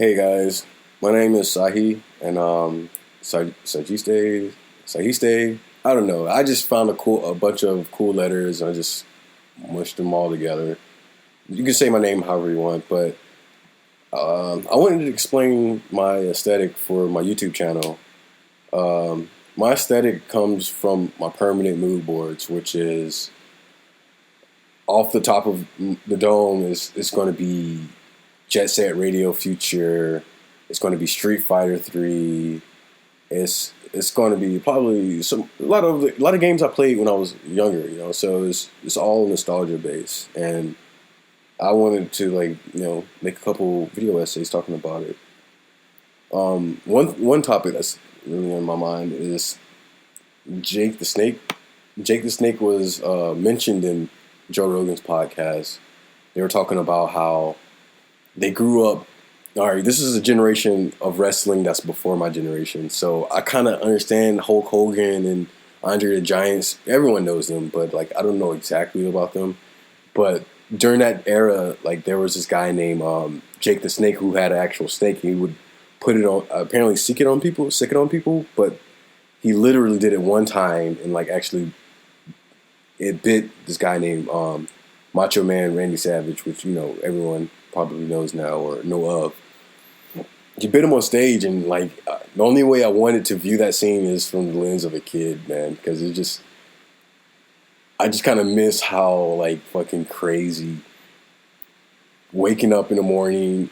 Hey guys, my name is Sahi, and Sajiste. I don't know. I just found a bunch of cool letters, and I just mushed them all together. You can say my name however you want, but I wanted to explain my aesthetic for my YouTube channel. My aesthetic comes from my permanent mood boards, which is off the top of the dome is going to be Jet Set Radio Future. It's going to be Street Fighter 3. It's going to be probably a lot of games I played when I was younger. So it's all nostalgia based, and I wanted to make a couple video essays talking about it. One topic that's really on my mind is Jake the Snake. Jake the Snake was mentioned in Joe Rogan's podcast. They were talking about how they grew up. All right, this is a generation of wrestling that's before my generation. So I kind of understand Hulk Hogan and Andre the Giant. Everyone knows them, but I don't know exactly about them. But during that era, there was this guy named Jake the Snake who had an actual snake. He would put it on, apparently sick it on people, but he literally did it one time and actually it bit this guy named Macho Man Randy Savage, which everyone probably knows now or know of. He bit him on stage, and the only way I wanted to view that scene is from the lens of a kid, man, because I just kind of miss how fucking crazy waking up in the morning,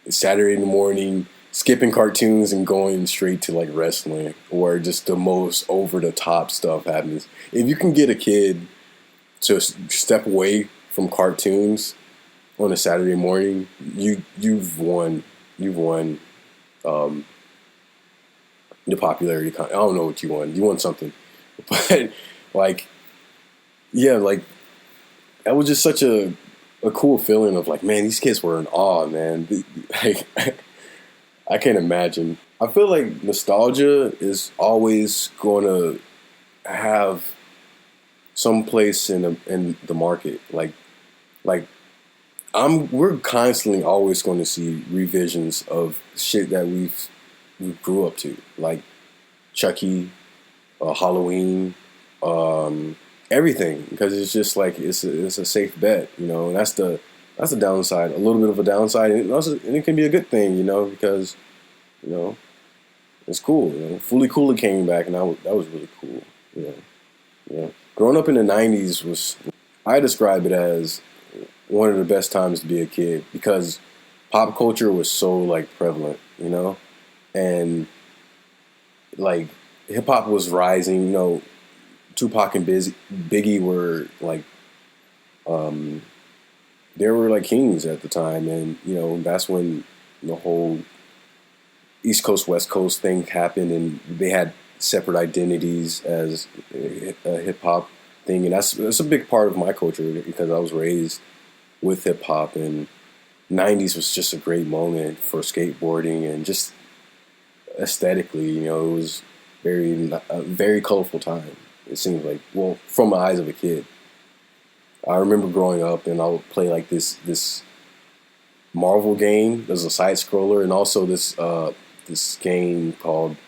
Saturday in the morning, skipping cartoons and going straight to wrestling, or just the most over the top stuff happens. If you can get a kid to step away from cartoons on a Saturday morning, you've won. You've won the popularity. I don't know what you won. You won something, but that was just such a cool feeling of man, these kids were in awe, man. I can't imagine. I feel like nostalgia is always going to have some place in the market. We're constantly always going to see revisions of shit that we grew up to, like Chucky, Halloween, everything, because it's just it's a safe bet, and that's the downside, a little bit of a downside, and it can be a good thing, because it's cool. Fully Cooler came back, and that was really cool. Growing up in the '90s I describe it as one of the best times to be a kid, because pop culture was so prevalent, and hip hop was rising. Tupac and Biggie were they were kings at the time, and that's when the whole East Coast West Coast thing happened, and they had separate identities as a hip hop thing, and that's a big part of my culture, because I was raised with hip hop, and '90s was just a great moment for skateboarding, and just aesthetically, it was a very colorful time. It seems from the eyes of a kid. I remember growing up, and I would play this Marvel game. There's a side scroller, and also this game called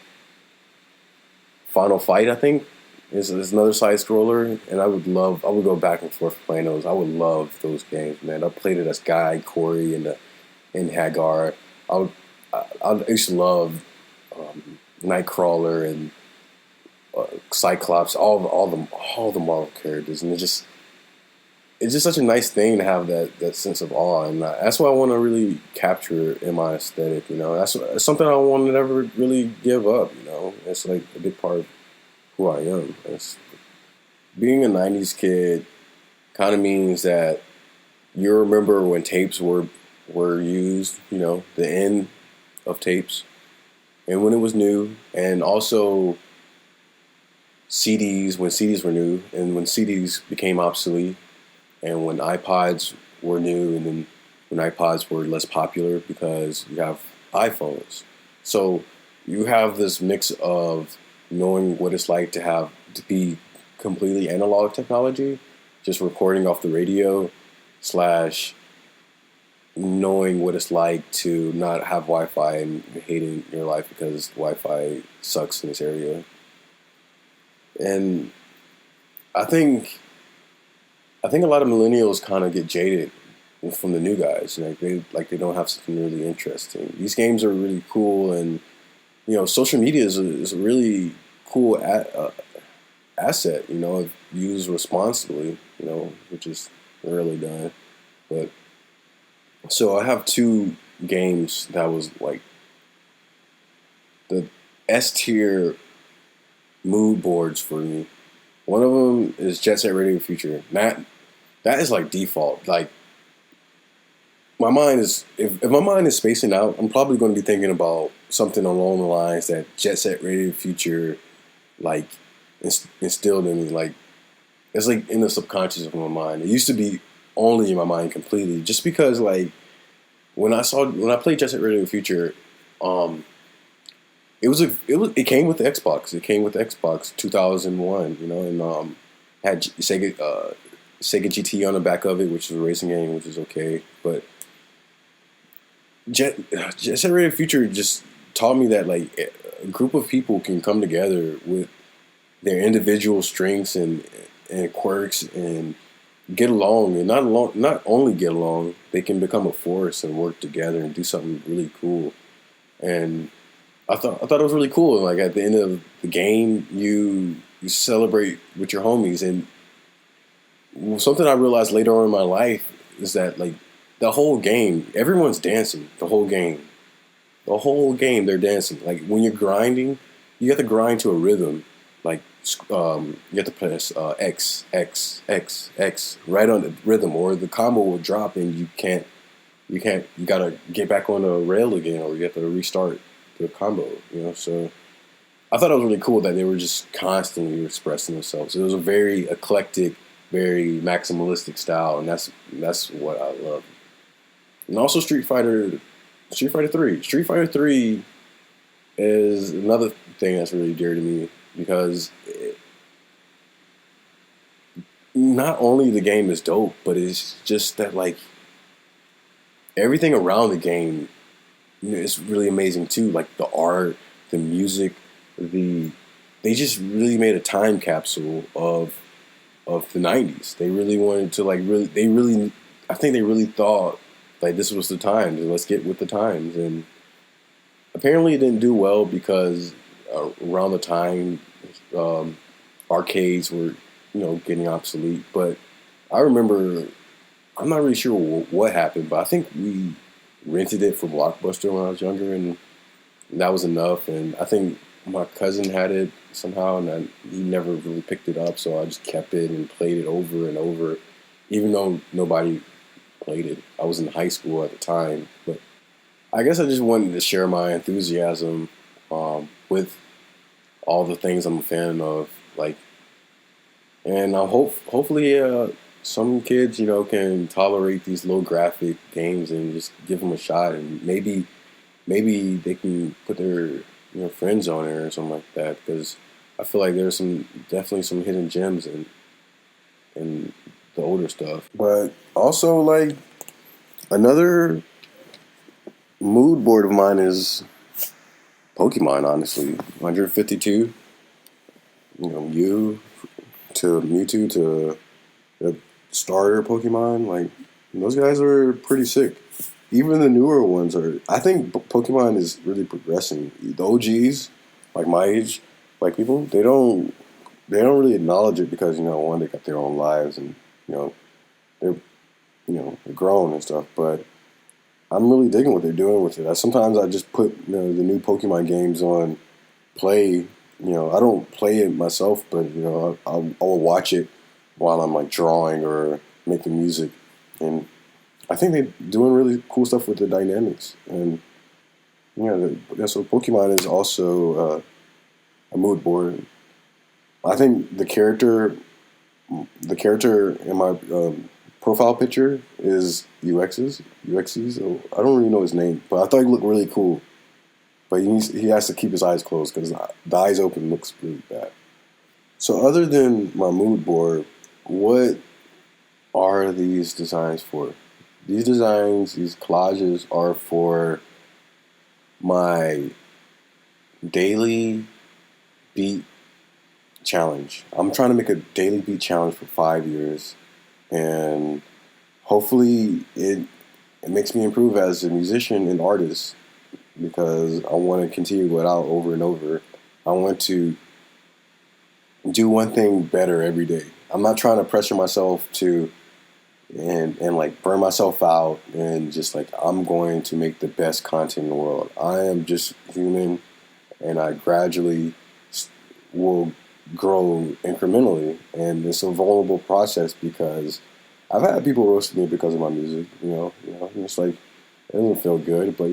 Final Fight, I think. There's another side scroller, and I would go back and forth playing those. I would love those games, man. I played it as Guy, Corey, and Hagar. I used to love Nightcrawler and Cyclops, all the Marvel characters, and it's just such a nice thing to have that sense of awe, and that's what I want to really capture in my aesthetic. That's something I want to never really give up. It's a big part of who I am. Being a '90s kid kind of means that you remember when tapes were used. The end of tapes, and when it was new, and also CDs when CDs were new, and when CDs became obsolete, and when iPods were new, and then when iPods were less popular because you have iPhones. So you have this mix of knowing what it's like to be completely analog technology, just recording off the radio / knowing what it's like to not have Wi-Fi and hating your life because Wi-Fi sucks in this area. And I think I think a lot of millennials kind of get jaded from the new guys. They don't have something really interesting. These games are really cool, and social media is a really cool asset. If used responsibly. Which is rarely done. But so I have two games that was like the S tier mood boards for me. One of them is Jet Set Radio Future. That is like default. Like my mind is if my mind is spacing out, I'm probably going to be thinking about something along the lines that Jet Set Radio Future like instilled in me. Like it's like in the subconscious of my mind. It used to be only in my mind completely, just because like when I played Jet Set Radio Future, it came with the Xbox. It came with the Xbox 2001, and had Sega GT on the back of it, which is a racing game, which is okay. But Jet Set Radio Future just taught me that like a group of people can come together with their individual strengths and quirks and get along, and not only get along, they can become a force and work together and do something really cool. And I thought it was really cool. And like at the end of the game, you celebrate with your homies. And something I realized later on in my life is that like the whole game, everyone's dancing. The whole game, they're dancing. Like when you're grinding, you have to grind to a rhythm. Like you have to press X X X X right on the rhythm, or the combo will drop and you can't. You gotta get back on the rail again, or you have to restart the combo. So I thought it was really cool that they were just constantly expressing themselves. It was a very eclectic, very maximalistic style, and that's what I love. And also Street Fighter 3. Street Fighter 3 is another thing that's really dear to me because not only the game is dope, but it's just that like everything around the game is really amazing too. Like the art, the music, they just really made a time capsule of the '90s. They really wanted to I think they really thought like this was the time. Let's get with the times. And apparently it didn't do well because around the time arcades were getting obsolete. But I remember, I'm not really sure what happened, but I think we rented it from Blockbuster when I was younger, and that was enough. And I think my cousin had it somehow, and he never really picked it up, so I just kept it and played it over and over, even though nobody played it. I was in high school at the time, but I guess I just wanted to share my enthusiasm with all the things I'm a fan of, like, and I hopefully some kids, can tolerate these low graphic games and just give them a shot, and maybe they can put their friends on it or something like that, because I feel like there's definitely some hidden gems in the older stuff. But also like another mood board of mine is Pokemon. Honestly, 152. Mewtwo to the starter Pokemon, like those guys are pretty sick. Even the newer ones are. I think Pokemon is really progressing. The OGs, like my age, like people, they don't really acknowledge it because one, they got their own lives and they're they're grown and stuff. But I'm really digging what they're doing with it. Sometimes I just put the new Pokemon games on play. I don't play it myself, but I will watch it while I'm like drawing or making music, and I think they're doing really cool stuff with the dynamics. And so Pokemon is also a mood board. I think the character in my profile picture is UX's. So I don't really know his name, but I thought he looked really cool. But he has to keep his eyes closed because the eyes open looks really bad. So other than my mood board, what are these designs for? these designs, these collages are for my daily beat challenge. I'm trying to make a daily beat challenge for 5 years, and hopefully it makes me improve as a musician and artist because I want to continue it out over and over. I want to do one thing better every day. I'm not trying to pressure myself to and like burn myself out and just like I'm going to make the best content in the world. I am just human, and I gradually will grow incrementally, and it's a vulnerable process because I've had people roast me because of my music. And it's like it doesn't feel good, but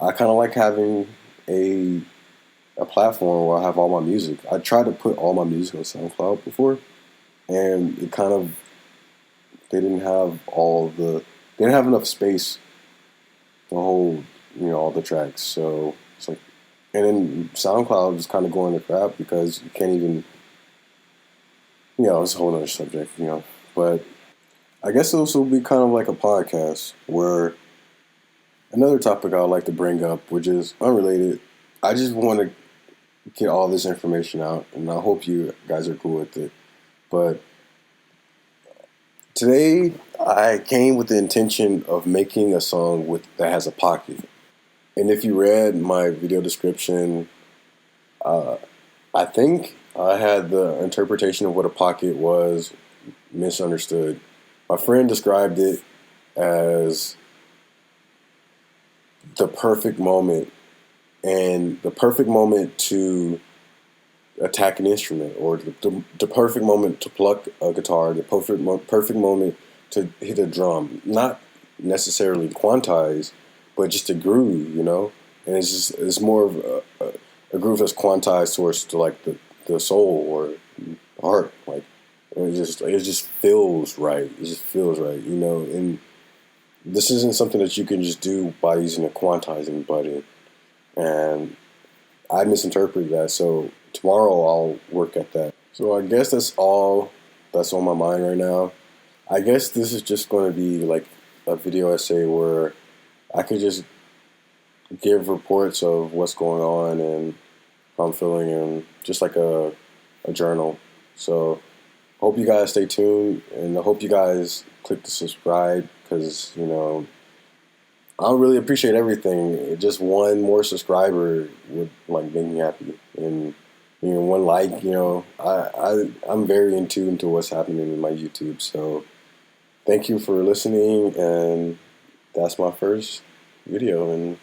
I kind of like having a a platform where I have all my music. I tried to put all my music on SoundCloud before, and it kind of they didn't have they didn't have enough space to hold all the tracks. So it's like, and then SoundCloud is kind of going to crap because you can't even it's a whole other subject. But I guess this will be kind of like a podcast where another topic I would like to bring up, which is unrelated. I just want to get all this information out, and I hope you guys are cool with it. But today, I came with the intention of making a song that has a pocket. And if you read my video description, uh, I think I had the interpretation of what a pocket was misunderstood. My friend described it as the perfect moment, and the perfect moment to attack an instrument, or the perfect moment to pluck a guitar, the perfect moment to hit a drum. Not necessarily quantized, but just a groove. And it's more of a groove that's quantized towards to like the soul or the heart. Like it just feels right. It just feels right. And this isn't something that you can just do by using a quantizing button. And I misinterpreted that, so tomorrow I'll work at that. So I guess that's all that's on my mind right now. I guess this is just going to be like a video essay where I could just give reports of what's going on and how I'm feeling, and just like a journal. So hope you guys stay tuned, and I hope you guys click the subscribe because I really appreciate everything. Just one more subscriber would like make me happy, and one like. I'm very in tune to what's happening in my YouTube. So thank you for listening, and that's my first video. And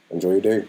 enjoy your day.